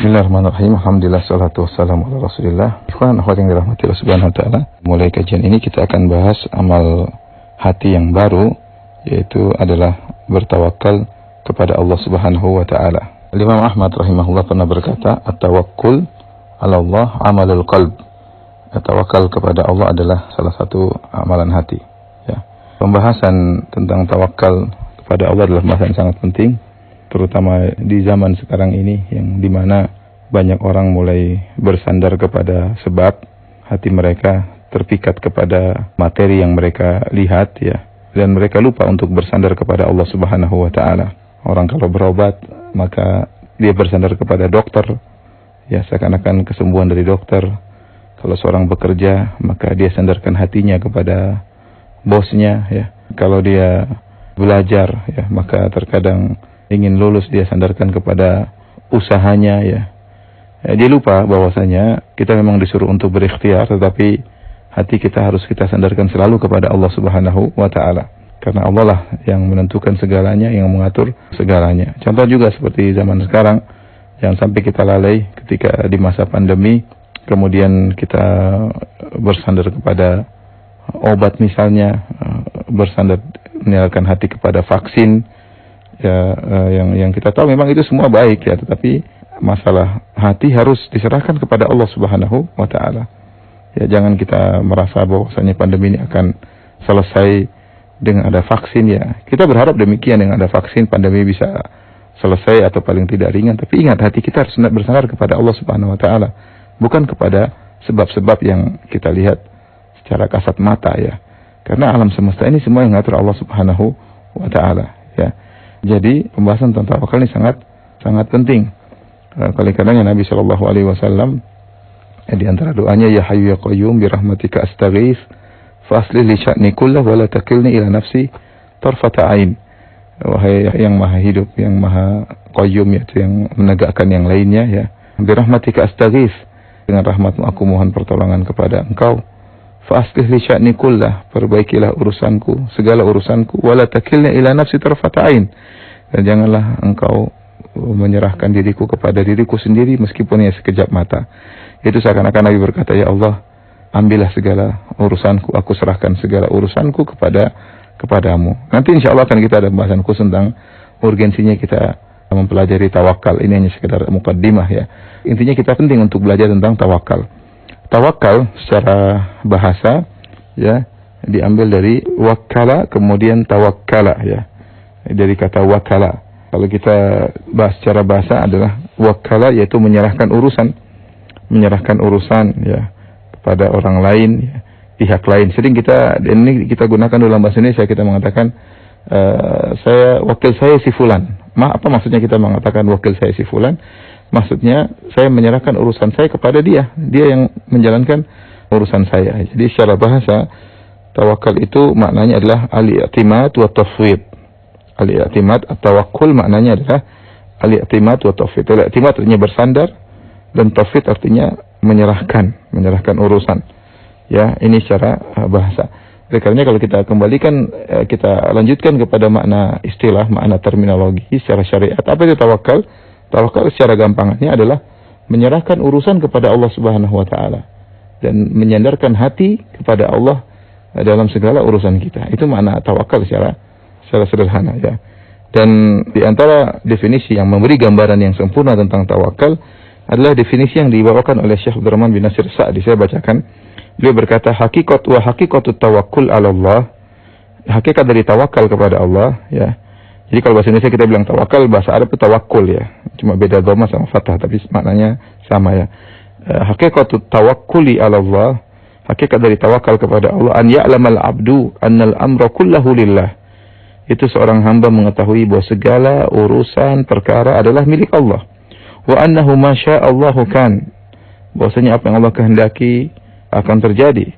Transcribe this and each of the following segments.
Bismillahirrahmanirrahim. Alhamdulillah, salatu wassalamu ala rasulillah. Ikhwan akhwat yang dirahmati Allah subhanahu wa ta'ala, mulai kajian ini kita akan bahas amal hati yang baru, yaitu adalah bertawakal kepada Allah subhanahu wa ta'ala. Imam Ahmad rahimahullah pernah berkata, at-tawakkul ala Allah amalul qalb. Tawakal kepada Allah adalah salah satu amalan hati. Ya. Pembahasan tentang tawakal kepada Allah adalah pembahasan yang sangat penting, terutama di zaman sekarang ini yang dimana banyak orang mulai bersandar kepada sebab, hati mereka terpikat kepada materi yang mereka lihat, ya, dan mereka lupa untuk bersandar kepada Allah Subhanahu wa taala. Orang kalau berobat maka dia bersandar kepada dokter, ya, seakan-akan kesembuhan dari dokter. Kalau seorang bekerja maka dia sandarkan hatinya kepada bosnya, ya. Kalau dia belajar, ya, maka terkadang ingin lulus dia sandarkan kepada usahanya, ya. Dia lupa bahwasanya kita memang disuruh untuk berikhtiar, tetapi hati kita harus kita sandarkan selalu kepada Allah Subhanahu wa taala. Karena Allah lah yang menentukan segalanya, yang mengatur segalanya. Contoh juga seperti zaman sekarang, jangan sampai kita lalai ketika di masa pandemi, kemudian kita bersandar kepada obat misalnya, bersandar menyerahkan hati kepada vaksin, ya, yang kita tahu memang itu semua baik, ya, tetapi masalah hati harus diserahkan kepada Allah Subhanahu wa taala. Ya, jangan kita merasa bahwasanya pandemi ini akan selesai dengan ada vaksin, ya. Kita berharap demikian, dengan ada vaksin pandemi bisa selesai atau paling tidak ringan, tapi ingat hati kita harus bersandar kepada Allah Subhanahu wa taala, bukan kepada sebab-sebab yang kita lihat secara kasat mata, ya. Karena alam semesta ini semua yang ngatur Allah Subhanahu wa taala, ya. Jadi pembahasan tentang tawakal ini sangat penting. Kadang-kadang Nabi Shallallahu Alaihi Wasallam di antara doanya, ya Hayyu ya Qayyum bi rahmatika astaghits faslih li sya'ni kullahu wa la takilni ila nafsi tarfata ain. Wahai yang maha hidup, yang maha Qayyum, yaitu yang menegakkan yang lainnya, ya. Bi rahmatika astaghits, dengan rahmatmu aku mohon pertolongan kepada engkau. Faslih li sya'ni kullah, perbaikilah urusanku, segala urusanku, wa la takilni ila nafsi tarfata ain, dan janganlah engkau menyerahkan diriku kepada diriku sendiri meskipun ya sekejap mata. Itu seakan-akan Nabi berkata, ya Allah, ambillah segala urusanku, aku serahkan segala urusanku kepadamu. Nanti insya Allah akan kita ada pembahasan khusus tentang urgensinya kita mempelajari tawakal. Ini hanya sekedar mukaddimah, ya. Intinya kita penting untuk belajar tentang tawakal. Tawakal secara bahasa, ya, diambil dari wakala kemudian tawakkala, ya, dari kata wakala. Kalau kita bahas secara bahasa adalah wakala, yaitu menyerahkan urusan, ya, kepada orang lain, ya, pihak lain. Sering ini kita gunakan dalam bahasa Indonesia, kita mengatakan wakil saya si fulan. Apa maksudnya kita mengatakan wakil saya si fulan? Maksudnya saya menyerahkan urusan saya kepada dia yang menjalankan urusan saya. Jadi secara bahasa tawakal itu maknanya adalah al-i'timad wa tafwid. Al-i'timad at-tawakkul maknanya adalah al-i'timad wa tafwid. Al-i'timad artinya bersandar dan tafwid artinya menyerahkan urusan. Ya, ini secara bahasa. Oleh karena kalau kita kembalikan, kita lanjutkan kepada makna istilah, makna terminologi secara syariat. Apa itu tawakal? Tawakal secara gampangnya adalah menyerahkan urusan kepada Allah Subhanahu wa taala dan menyandarkan hati kepada Allah dalam segala urusan kita. Itu makna tawakal secara sederhana, ya. Dan di antara definisi yang memberi gambaran yang sempurna tentang tawakal adalah definisi yang dibawakan oleh Syekh Abdurrahman bin Nasir Sa'di. Saya bacakan. Beliau berkata, hakikatut tawakkul 'ala Allah. Hakikat dari tawakal kepada Allah, ya. Jadi kalau bahasa Indonesia kita bilang tawakal, bahasa Arab itu tawakkul, ya. Cuma beda dhamma sama fathah, tapi maknanya sama, ya. Hakikatut tawakkuli 'ala Allah. Hakikat dari tawakal kepada Allah, an ya'lamal 'abdu annal amra kullahu lillah. Itu seorang hamba mengetahui bahwa segala urusan perkara adalah milik Allah. Wa annahu ma sya'allahu kan. Bahwasanya apa yang Allah kehendaki akan terjadi.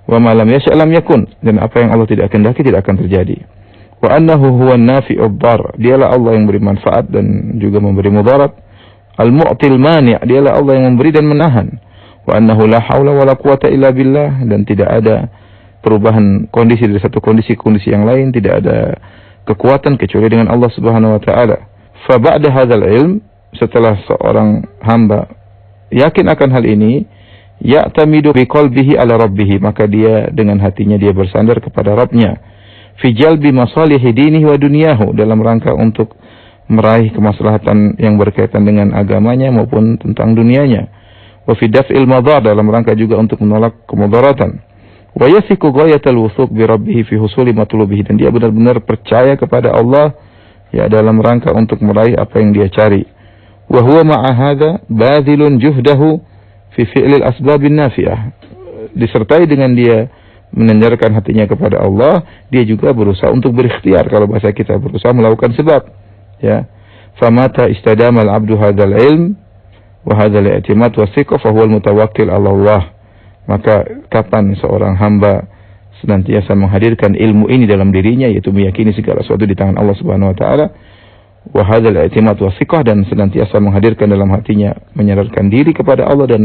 Wa ma lam yasha' lam yakun. Dan apa yang Allah tidak kehendaki tidak akan terjadi. Wa annahu huwan nafi'ud dar. Dialah Allah yang memberi manfaat dan juga memberi mudarat. Al-mu'til mani'. Dialah Allah yang memberi dan menahan. Wa annahu la haula wa la quwata illa billah. Dan tidak ada perubahan kondisi dari satu kondisi yang lain, tidak ada kekuatan kecuali dengan Allah Subhanahu wa taala. Fa ba'da hadzal ilm, setelah seorang hamba yakin akan hal ini, ya'tamidu biqalbihi ala rabbih, maka dia dengan hatinya dia bersandar kepada Rabbnya, fi jalbi masalihi dinihi wa dunyahu, dalam rangka untuk meraih kemaslahatan yang berkaitan dengan agamanya maupun tentang dunianya, wa fi daf'il madar, dalam rangka juga untuk menolak kemudaratan, wa yasiku ghayatal wuthuq bi rabbih fi husuli matlubihi, dan dia benar-benar percaya kepada Allah ya dalam rangka untuk meraih apa yang dia cari. Wa huwa ma'a hadza badhilun juhdahu fi fi'lil asbabin nafi'ah, disertai dengan dia menyandarkan hatinya kepada Allah, dia juga berusaha untuk berikhtiar, kalau bahasa kita berusaha melakukan sebab, ya. Famata istadama al-'abdu hadzal ilm wa hadzal i'timad wa thiqah fa huwa al-mutawakkil 'ala Allah, maka kapan seorang hamba senantiasa menghadirkan ilmu ini dalam dirinya, yaitu meyakini segala sesuatu di tangan Allah Subhanahu wa taala, wa hadzal i'timad wa thiqah, dan senantiasa menghadirkan dalam hatinya menyandarkan diri kepada Allah dan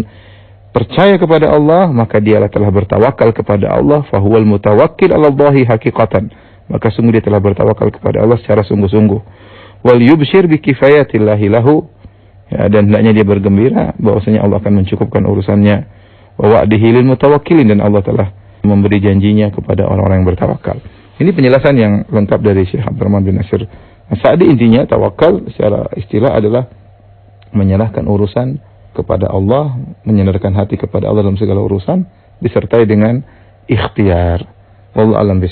percaya kepada Allah, maka dialah telah bertawakal kepada Allah, fa huwal mutawakkil 'ala Allahi haqiqatan, maka sungguh dia telah bertawakal kepada Allah secara sungguh-sungguh. Wal yubshir bi kifayatillahi lahu, ya, dan hendaknya dia bergembira bahwasanya Allah akan mencukupkan urusannya. Wa wa'dihi lil mutawakkilin, dan Allah telah memberi janjinya kepada orang-orang yang bertawakal. Ini penjelasan yang lengkap dari Syekh Abdurrahman bin Nasir As-Sa'di. Intinya tawakal secara istilah adalah menyerahkan urusan kepada Allah, menyandarkan hati kepada Allah dalam segala urusan, disertai dengan ikhtiar. Wallahu a'lam bishawab.